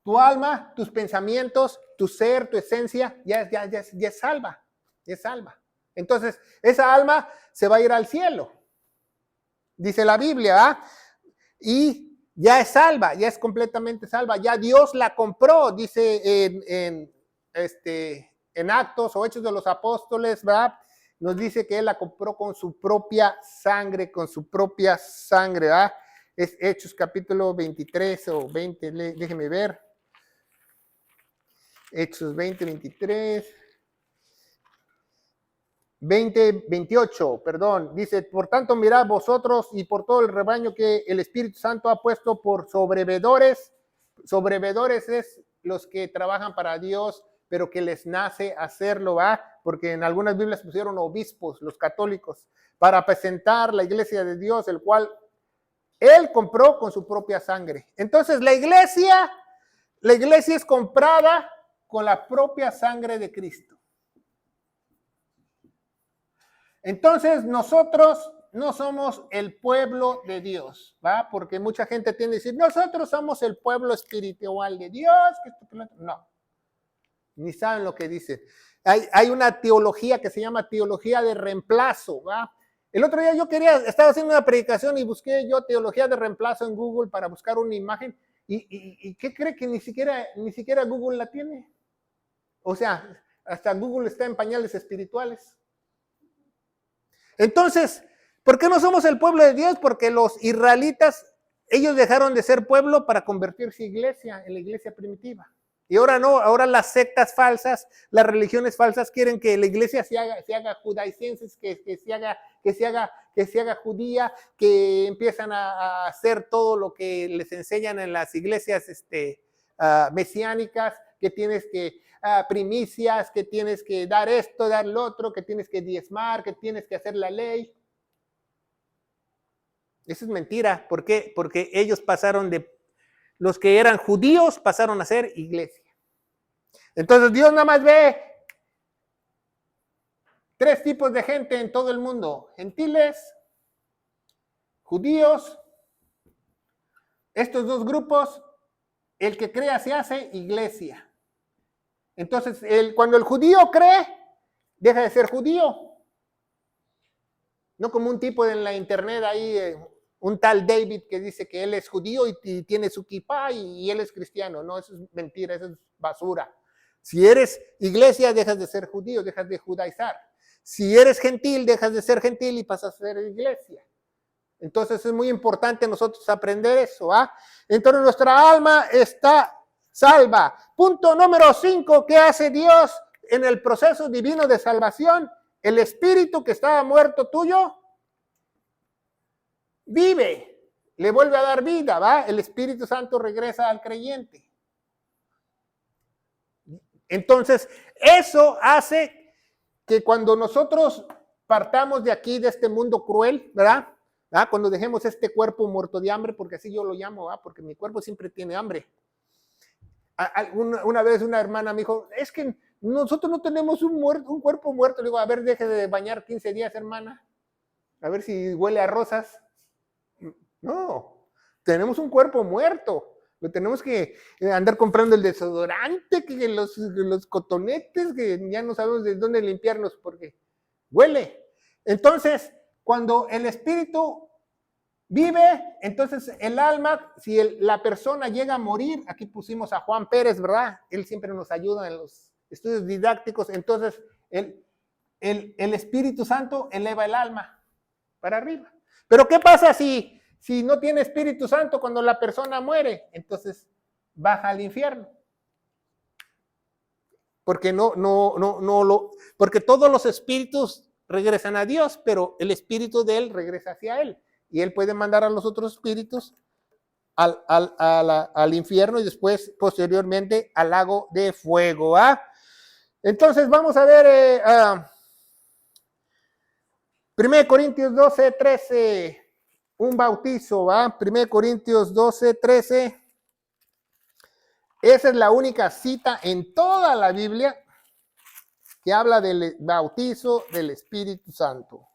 Tu alma, tus pensamientos, tu ser, tu esencia, ya es salva. Ya es salva. Entonces, esa alma se va a ir al cielo. Dice la Biblia, y ya es salva, ya es completamente salva. Ya Dios la compró, dice en Actos o Hechos de los Apóstoles, ¿verdad? Nos dice que Él la compró con su propia sangre, ¿verdad? Es Hechos capítulo 23 o 20, déjeme ver. Hechos 20, 23. 28, perdón, dice, por tanto mirad vosotros y por todo el rebaño que el Espíritu Santo ha puesto por sobrevedores. Sobrevedores es los que trabajan para Dios, pero que les nace hacerlo, porque en algunas Biblias pusieron obispos, los católicos, para presentar la iglesia de Dios, el cual Él compró con su propia sangre. Entonces la iglesia es comprada con la propia sangre de Cristo. Entonces, nosotros no somos el pueblo de Dios, ¿va? Porque mucha gente tiende a decir, nosotros somos el pueblo espiritual de Dios. No, ni saben lo que dicen. Hay una teología que se llama teología de reemplazo, ¿va? El otro día estaba haciendo una predicación y busqué yo teología de reemplazo en Google para buscar una imagen. ¿Y qué cree que ni siquiera Google la tiene? O sea, hasta Google está en pañales espirituales. Entonces, ¿por qué no somos el pueblo de Dios? Porque los israelitas, ellos dejaron de ser pueblo para convertirse en la iglesia primitiva. Y ahora no, ahora las sectas falsas, las religiones falsas quieren que la iglesia se haga judaicenses, que se haga judía, que empiezan a hacer todo lo que les enseñan en las iglesias mesiánicas, que tienes que primicias, que tienes que dar esto, dar lo otro, que tienes que diezmar, que tienes que hacer la ley. Eso es mentira. ¿Por qué? Porque ellos los que eran judíos pasaron a ser iglesia. Entonces Dios nada más ve 3 tipos de gente en todo el mundo: gentiles, judíos. Estos 2 grupos, el que crea se hace iglesia. Entonces, cuando el judío cree, deja de ser judío. No como un tipo en la internet ahí, un tal David que dice que él es judío y tiene su kipá y él es cristiano. No, eso es mentira, eso es basura. Si eres iglesia, dejas de ser judío, dejas de judaizar. Si eres gentil, dejas de ser gentil y pasas a ser iglesia. Entonces es muy importante nosotros aprender eso. Entonces nuestra alma está salva. Punto número 5, ¿qué hace Dios en el proceso divino de salvación? El espíritu que estaba muerto tuyo vive, le vuelve a dar vida, ¿va? El Espíritu Santo regresa al creyente. Entonces, eso hace que cuando nosotros partamos de aquí, de este mundo cruel, ¿verdad? Cuando dejemos este cuerpo muerto de hambre, porque así yo lo llamo, porque mi cuerpo siempre tiene hambre. Una vez una hermana me dijo, es que nosotros no tenemos un cuerpo muerto. Le digo, a ver, deje de bañar 15 días, hermana. A ver si huele a rosas. No, tenemos un cuerpo muerto. Lo tenemos que andar comprando el desodorante, que los cotonetes, que ya no sabemos de dónde limpiarlos porque huele. Entonces, cuando el espíritu vive, entonces el alma, si la persona llega a morir, aquí pusimos a Juan Pérez, ¿verdad? Él siempre nos ayuda en los estudios didácticos. Entonces, el Espíritu Santo eleva el alma para arriba. Pero ¿qué pasa si no tiene Espíritu Santo cuando la persona muere? Entonces baja al infierno. Porque porque todos los espíritus regresan a Dios, pero el espíritu de él regresa hacia él. Y él puede mandar a los otros espíritus al infierno y después, posteriormente, al lago de fuego. Entonces, vamos a ver 1 Corintios 12, 13. Un bautizo, 1 Corintios 12, 13. Esa es la única cita en toda la Biblia que habla del bautizo del Espíritu Santo.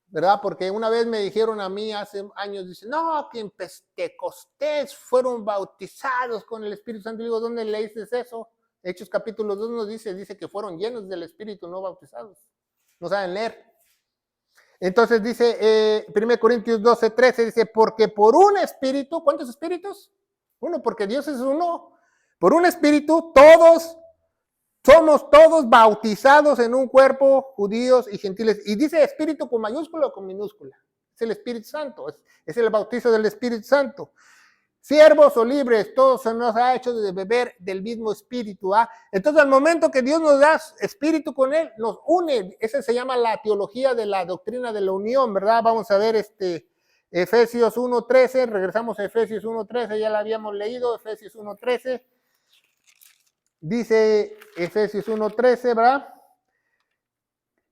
¿Verdad? Porque una vez me dijeron a mí hace años, dice, no, que en Pentecostés fueron bautizados con el Espíritu Santo. Y digo, ¿dónde leíste eso? Hechos capítulo 2 nos dice que fueron llenos del Espíritu, no bautizados. No saben leer. Entonces dice 1 Corintios 12:13, dice, porque por un espíritu, ¿cuántos espíritus? Uno, porque Dios es uno. Por un espíritu, somos todos bautizados en un cuerpo, judíos y gentiles. Y dice espíritu con mayúscula o con minúscula. Es el Espíritu Santo, es el bautizo del Espíritu Santo. Siervos o libres, todos se nos ha hecho de beber del mismo espíritu. Entonces, al momento que Dios nos da espíritu con él, nos une. Esa se llama la teología de la doctrina de la unión, ¿verdad? Vamos a ver Efesios 1:13, regresamos a Efesios 1:13, ya la habíamos leído, Efesios 1:13. Dice Efesios 1:13, ¿verdad?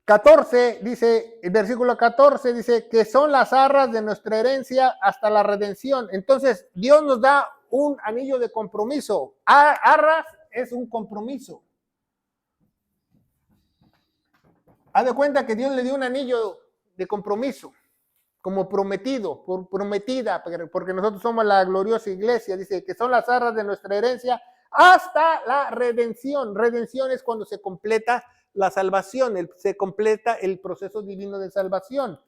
14, dice, el versículo 14 dice que son las arras de nuestra herencia hasta la redención. Entonces, Dios nos da un anillo de compromiso. Arras es un compromiso. Haz de cuenta que Dios le dio un anillo de compromiso, como prometido, prometida, porque nosotros somos la gloriosa iglesia. Dice que son las arras de nuestra herencia hasta la redención. Redención es cuando se completa la salvación, se completa el proceso divino de salvación.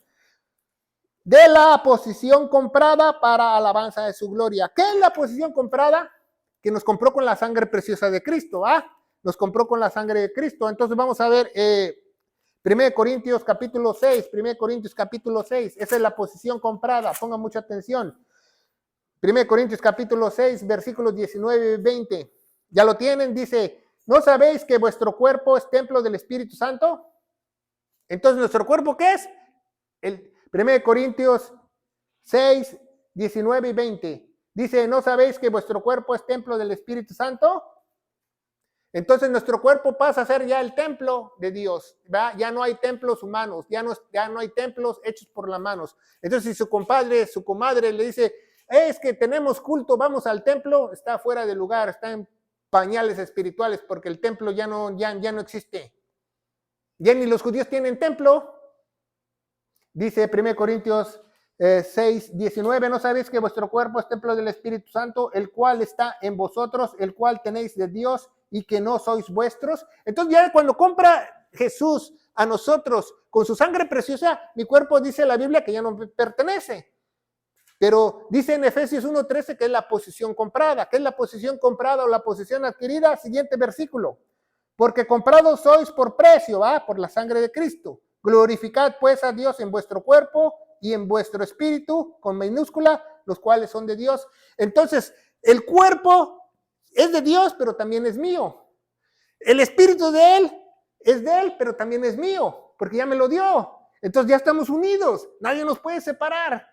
De la posición comprada para alabanza de su gloria. ¿Qué es la posición comprada? Que nos compró con la sangre preciosa de Cristo, Nos compró con la sangre de Cristo. Entonces vamos a ver 1 Corintios capítulo 6, 1 Corintios capítulo 6, esa es la posición comprada, pongan mucha atención. 1 Corintios capítulo 6, versículos 19 y 20. ¿Ya lo tienen? Dice, ¿no sabéis que vuestro cuerpo es templo del Espíritu Santo? Entonces, ¿nuestro cuerpo qué es? El 1 Corintios 6, 19 y 20. Dice, ¿no sabéis que vuestro cuerpo es templo del Espíritu Santo? Entonces, nuestro cuerpo pasa a ser ya el templo de Dios, ¿verdad? Ya no hay templos humanos, ya no hay templos hechos por las manos. Entonces, si su compadre, su comadre le dice, es que tenemos culto, vamos al templo, está fuera de lugar, está en pañales espirituales, porque el templo ya no existe. Ya ni los judíos tienen templo. Dice 1 Corintios 6, 19, ¿no sabéis que vuestro cuerpo es templo del Espíritu Santo, el cual está en vosotros, el cual tenéis de Dios y que no sois vuestros? Entonces ya cuando compra Jesús a nosotros con su sangre preciosa, mi cuerpo, dice la Biblia, que ya no me pertenece. Pero dice en Efesios 1:13 que es la posesión comprada. ¿Qué es la posesión comprada o la posesión adquirida? Siguiente versículo. Porque comprados sois por precio, por la sangre de Cristo. Glorificad pues a Dios en vuestro cuerpo y en vuestro espíritu, con minúscula, los cuales son de Dios. Entonces, el cuerpo es de Dios, pero también es mío. El espíritu de Él es de Él, pero también es mío, porque ya me lo dio. Entonces ya estamos unidos, nadie nos puede separar.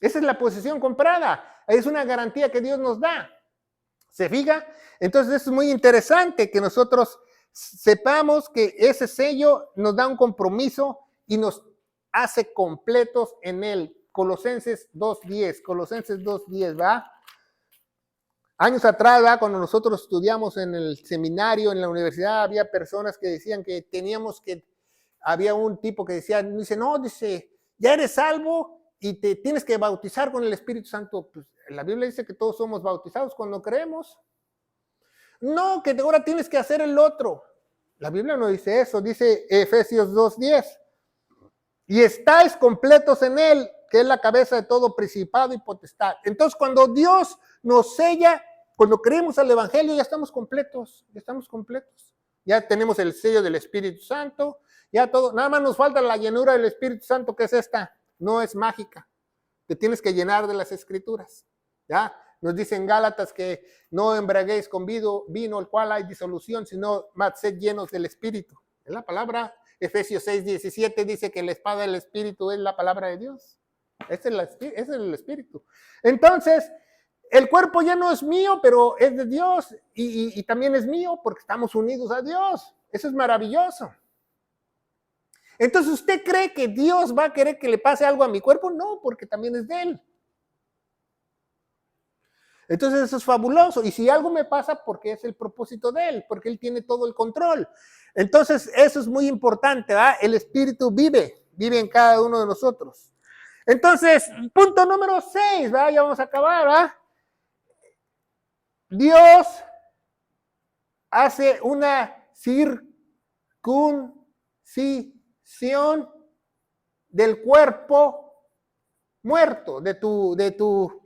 Esa es la posesión comprada, es una garantía que Dios nos da. ¿Se fija? Entonces es muy interesante que nosotros sepamos que ese sello nos da un compromiso y nos hace completos en él. Colosenses 2:10, ¿va? Años atrás, ¿va? Cuando nosotros estudiamos en el seminario, en la universidad, había personas que decían que había un tipo que dice, ya eres salvo y te tienes que bautizar con el Espíritu Santo. Pues la Biblia dice que todos somos bautizados cuando creemos. No, que ahora tienes que hacer el otro. La Biblia no dice eso, dice Efesios 2:10. Y estáis completos en él, que es la cabeza de todo principado y potestad. Entonces, cuando Dios nos sella, cuando creemos al Evangelio, ya estamos completos, Ya tenemos el sello del Espíritu Santo, ya todo. Nada más nos falta la llenura del Espíritu Santo, que es esta. No es mágica. Te tienes que llenar de las Escrituras, ¿ya? Nos dice en Gálatas que no embriaguéis con vino, el cual hay disolución, sino más sed llenos del Espíritu. Es la palabra. Efesios 6:17 dice que la espada del Espíritu es la palabra de Dios. Ese es el Espíritu. Entonces, el cuerpo ya no es mío, pero es de Dios y también es mío porque estamos unidos a Dios. Eso es maravilloso. Entonces, ¿usted cree que Dios va a querer que le pase algo a mi cuerpo? No, porque también es de Él. Entonces eso es fabuloso. Y si algo me pasa, porque es el propósito de Él, porque Él tiene todo el control. Entonces eso es muy importante, ¿verdad? El Espíritu vive en cada uno de nosotros. Entonces, punto número 6, ¿verdad? Ya vamos a acabar, ¿verdad? Dios hace una circuncisión del cuerpo muerto, de tu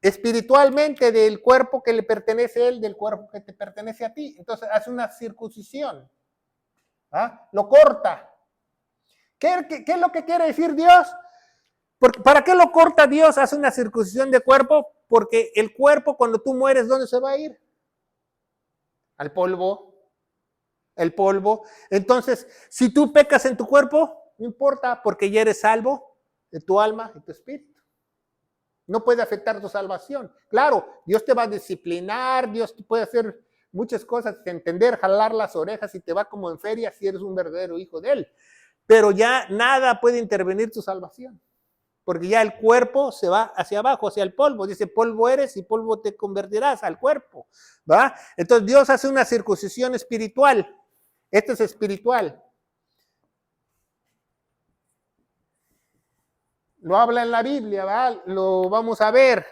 espiritualmente, del cuerpo que le pertenece a Él, del cuerpo que te pertenece a ti. Entonces hace una circuncisión, ¿ah? Lo corta. ¿Qué es lo que quiere decir Dios? ¿Para qué lo corta Dios? Hace una circuncisión de cuerpo, porque el cuerpo cuando tú mueres, ¿dónde se va a ir? Al polvo. El polvo. Entonces, si tú pecas en tu cuerpo, no importa, porque ya eres salvo de tu alma y tu espíritu. No puede afectar tu salvación. Claro, Dios te va a disciplinar, Dios te puede hacer muchas cosas, entender, jalar las orejas y te va como en feria si eres un verdadero hijo de Él. Pero ya nada puede intervenir tu salvación, porque ya el cuerpo se va hacia abajo, hacia el polvo. Dice, polvo eres y polvo te convertirás al cuerpo, ¿va? Entonces Dios hace una circuncisión espiritual. Esto es espiritual. Lo habla en la Biblia, ¿va? Lo vamos a ver.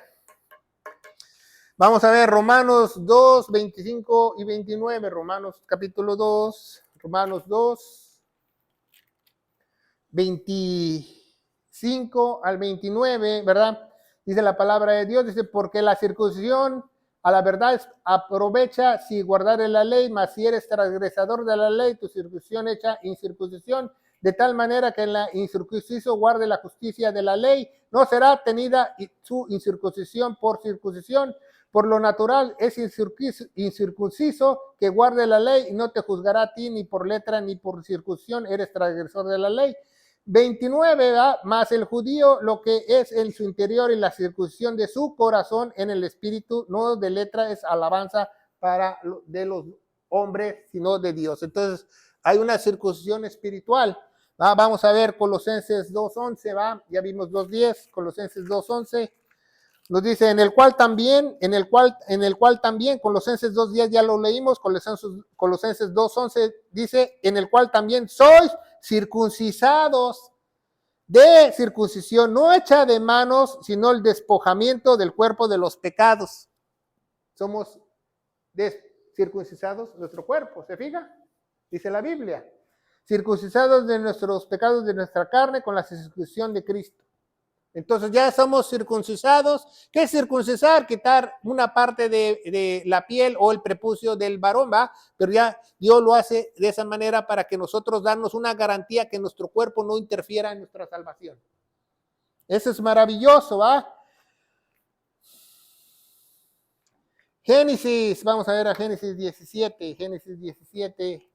Vamos a ver Romanos 2, 25 y 29. Romanos capítulo 2, Romanos 2, 25 al 29, ¿verdad? Dice la palabra de Dios, dice, porque la circuncisión a la verdad aprovecha si guardare la ley, mas si eres transgresador de la ley, tu circuncisión hecha incircuncisión, de tal manera que en la incircunciso guarde la justicia de la ley, no será tenida su incircuncisión por circuncisión. Por lo natural es incircunciso que guarde la ley y no te juzgará a ti ni por letra ni por circuncisión, eres transgresor de la ley. 29, ¿verdad? Más el judío lo que es en su interior y la circuncisión de su corazón en el espíritu, no de letra, es alabanza de los hombres, sino de Dios. Entonces hay una circuncisión espiritual. ¿Va? Vamos a ver Colosenses 2.11, ¿va? Ya vimos 2.10, Colosenses 2.11. Nos dice, en el cual también, Colosenses 2.10 ya lo leímos, Colosenses 2.11 dice, en el cual también sois circuncisados de circuncisión no hecha de manos, sino el despojamiento del cuerpo de los pecados. Somos circuncisados nuestro cuerpo, ¿se fija? Dice la Biblia, circuncisados de nuestros pecados de nuestra carne con la circuncisión de Cristo. Entonces ya somos circuncisados. ¿Qué es circuncisar? Quitar una parte de la piel o el prepucio del varón, ¿va? Pero ya Dios lo hace de esa manera para que nosotros darnos una garantía que nuestro cuerpo no interfiera en nuestra salvación. Eso es maravilloso, ¿va? Génesis, vamos a ver a Génesis 17, Génesis 17.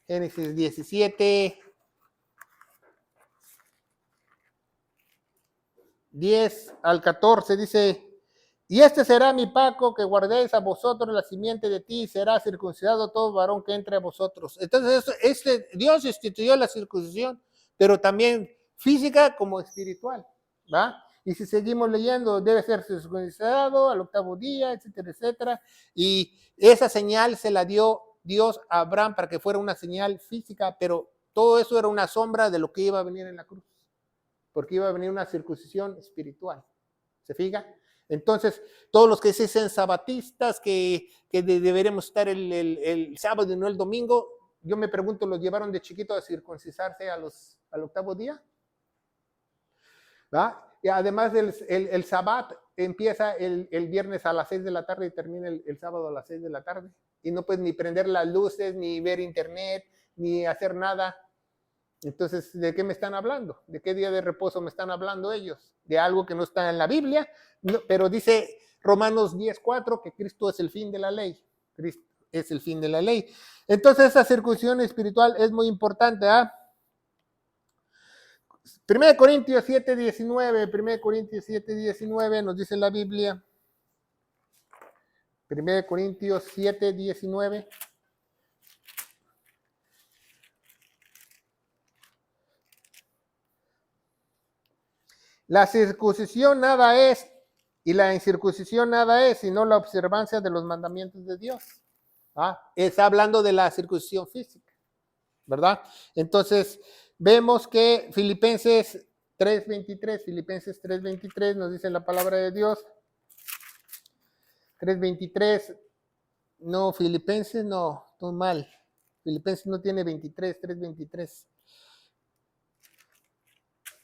Génesis 17. 10 al 14 dice, y este será mi pacto que guardéis a vosotros la simiente de ti, y será circuncidado todo varón que entre a vosotros. Entonces, Dios instituyó la circuncisión, pero también física como espiritual, ¿va? Y si seguimos leyendo, debe ser circuncidado al 8º día, etcétera, etcétera. Y esa señal se la dio Dios a Abraham para que fuera una señal física, pero todo eso era una sombra de lo que iba a venir en la cruz, porque iba a venir una circuncisión espiritual. ¿Se fija? Entonces, todos los que se dicen sabatistas, que deberemos estar el sábado y no el domingo, yo me pregunto, ¿los llevaron de chiquito a circuncisarse al 8º día? ¿Va? Y además el sabbat empieza el viernes a las 6 de la tarde y termina el sábado a las 6 de la tarde. Y no puedes ni prender las luces, ni ver internet, ni hacer nada. Entonces, ¿de qué me están hablando? ¿De qué día de reposo me están hablando ellos? De algo que no está en la Biblia, no, pero dice Romanos 10:4 que Cristo es el fin de la ley. Cristo es el fin de la ley. Entonces, esa circuncisión espiritual es muy importante. 1 Corintios 7:19 nos dice la Biblia. 1 Corintios 7:19. La circuncisión nada es y la incircuncisión nada es, sino la observancia de los mandamientos de Dios. Está hablando de la circuncisión física, ¿verdad? Entonces, vemos que Filipenses 3:23 nos dice la palabra de Dios. 3:23, no, Filipenses no, todo mal. Filipenses no tiene 23, 3:23.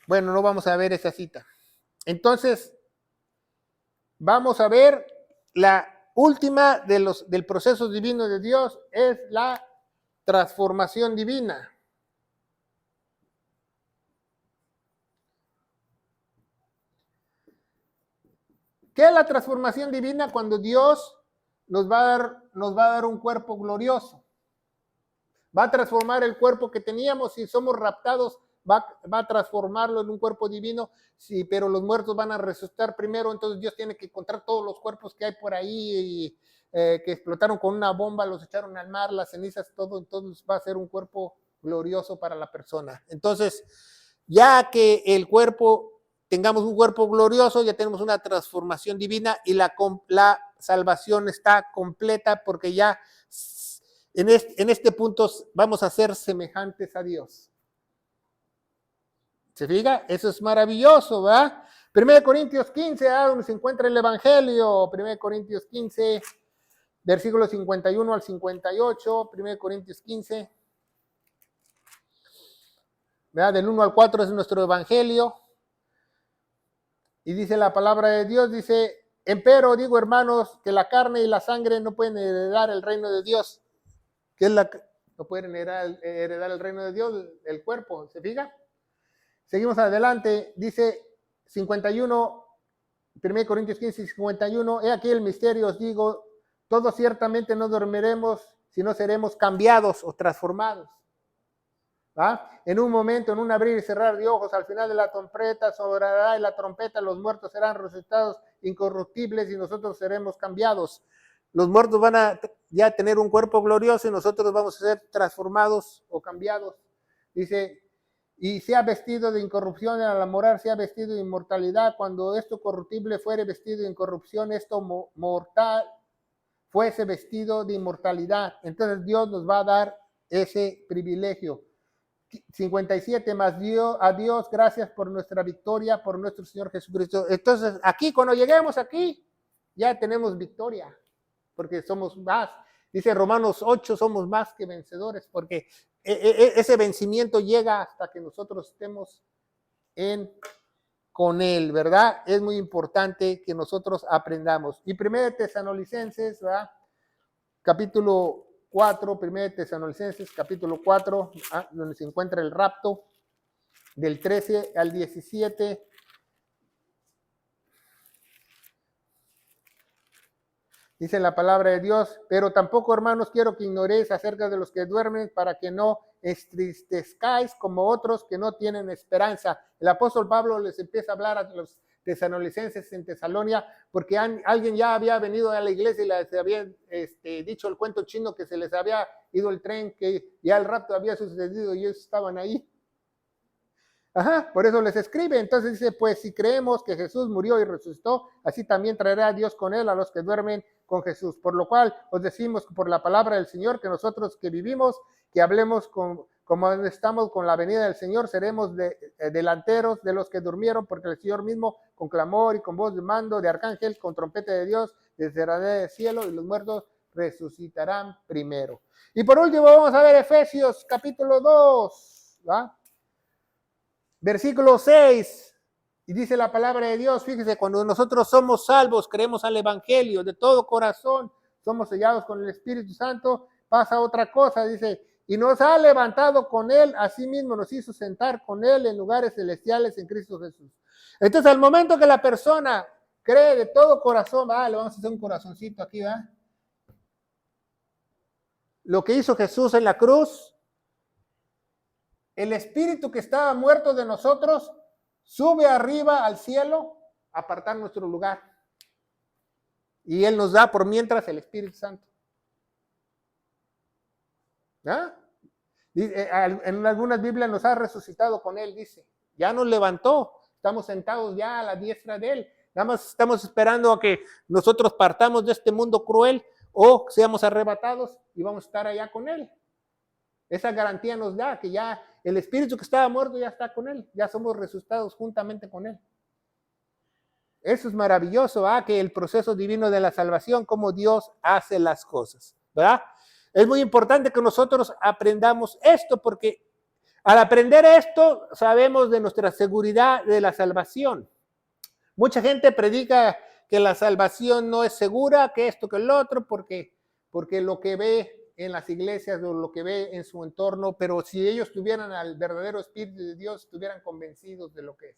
Bueno, no vamos a ver esa cita. Entonces, vamos a ver la última del proceso divino de Dios, es la transformación divina. ¿Qué es la transformación divina? Cuando Dios nos va a dar un cuerpo glorioso. Va a transformar el cuerpo que teníamos. Si somos raptados, va a transformarlo en un cuerpo divino. Sí, pero los muertos van a resucitar primero. Entonces Dios tiene que encontrar todos los cuerpos que hay por ahí que explotaron con una bomba, los echaron al mar, las cenizas, todo. Entonces va a ser un cuerpo glorioso para la persona. Entonces, ya que tengamos un cuerpo glorioso, ya tenemos una transformación divina y la salvación está completa, porque ya en este punto vamos a ser semejantes a Dios. ¿Se fija? Eso es maravilloso, ¿verdad? 1 Corintios 15, donde se encuentra el Evangelio. 1 Corintios 15, versículos 51 al 58. 1 Corintios 15. ¿Verdad? Del 1 al 4 es nuestro Evangelio. Y dice la palabra de Dios, dice: empero digo, hermanos, que la carne y la sangre no pueden heredar el reino de Dios. ¿Qué es no pueden heredar el reino de Dios? El cuerpo, ¿se fija? Seguimos adelante, dice 51, 1 Corintios 15, 51, he aquí el misterio, os digo, todos ciertamente no dormiremos, sino seremos cambiados o transformados. En un momento, en un abrir y cerrar de ojos, al final de la trompeta sonará y la trompeta, los muertos serán resucitados incorruptibles y nosotros seremos cambiados. Los muertos van a ya tener un cuerpo glorioso y nosotros vamos a ser transformados o cambiados. Dice, y sea vestido de incorrupción, al morar sea vestido de inmortalidad. Cuando esto corruptible fuere vestido de incorrupción, esto mortal fuese vestido de inmortalidad. Entonces Dios nos va a dar ese privilegio. 57, más a Dios gracias por nuestra victoria, por nuestro Señor Jesucristo. Entonces aquí, cuando lleguemos aquí, ya tenemos victoria, porque somos más. Dice Romanos 8, somos más que vencedores, porque ese vencimiento llega hasta que nosotros estemos con Él, ¿verdad? Es muy importante que nosotros aprendamos. Y 1 Tesalonicenses, ¿verdad? Capítulo 4, 1 Tesalonicenses, capítulo 4, donde se encuentra el rapto, del 13 al 17. Dice la palabra de Dios, pero tampoco, hermanos, quiero que ignoréis acerca de los que duermen, para que no entristezcáis como otros que no tienen esperanza. El apóstol Pablo les empieza a hablar a los tesalonicenses en Tesalonia, porque alguien ya había venido a la iglesia y les había dicho el cuento chino, que se les había ido el tren, que ya el rapto había sucedido y ellos estaban ahí. Por eso les escribe. Entonces dice, pues si creemos que Jesús murió y resucitó, así también traerá a Dios con él a los que duermen con Jesús. Por lo cual os decimos por la palabra del Señor, que nosotros que vivimos, que hablemos como estamos con la venida del Señor, seremos delanteros de los que durmieron, porque el Señor mismo, con clamor y con voz de mando de arcángel, con trompeta de Dios, descenderá del cielo, y los muertos resucitarán primero. Y por último vamos a ver Efesios capítulo 2, ¿va? Versículo 6, y dice la palabra de Dios, fíjese, cuando nosotros somos salvos, creemos al Evangelio de todo corazón, somos sellados con el Espíritu Santo, pasa otra cosa, dice, y nos ha levantado con Él, asimismo nos hizo sentar con Él en lugares celestiales en Cristo Jesús. Entonces, al momento que la persona cree de todo corazón, le vamos a hacer un corazoncito aquí, ¿va? Lo que hizo Jesús en la cruz, el espíritu que estaba muerto de nosotros sube arriba al cielo a apartar nuestro lugar. Y Él nos da por mientras el Espíritu Santo. En algunas Biblias nos ha resucitado con Él, dice. Ya nos levantó. Estamos sentados ya a la diestra de Él. Nada más estamos esperando a que nosotros partamos de este mundo cruel o seamos arrebatados y vamos a estar allá con Él. Esa garantía nos da que ya el espíritu que estaba muerto ya está con Él. Ya somos resucitados juntamente con Él. Eso es maravilloso, que el proceso divino de la salvación, cómo Dios hace las cosas, ¿verdad? Es muy importante que nosotros aprendamos esto, porque al aprender esto sabemos de nuestra seguridad de la salvación. Mucha gente predica que la salvación no es segura, que esto, que el otro, porque lo que ve en las iglesias o lo que ve en su entorno, pero si ellos tuvieran al verdadero Espíritu de Dios, estuvieran convencidos de lo que es,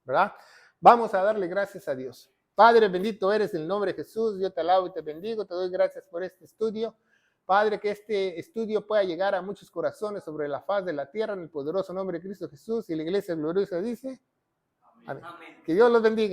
¿verdad? Vamos a darle gracias a Dios. Padre, bendito eres en el nombre de Jesús. Yo te alabo y te bendigo. Te doy gracias por este estudio. Padre, que este estudio pueda llegar a muchos corazones sobre la faz de la tierra en el poderoso nombre de Cristo Jesús. Y la iglesia gloriosa dice, amén. Que Dios los bendiga.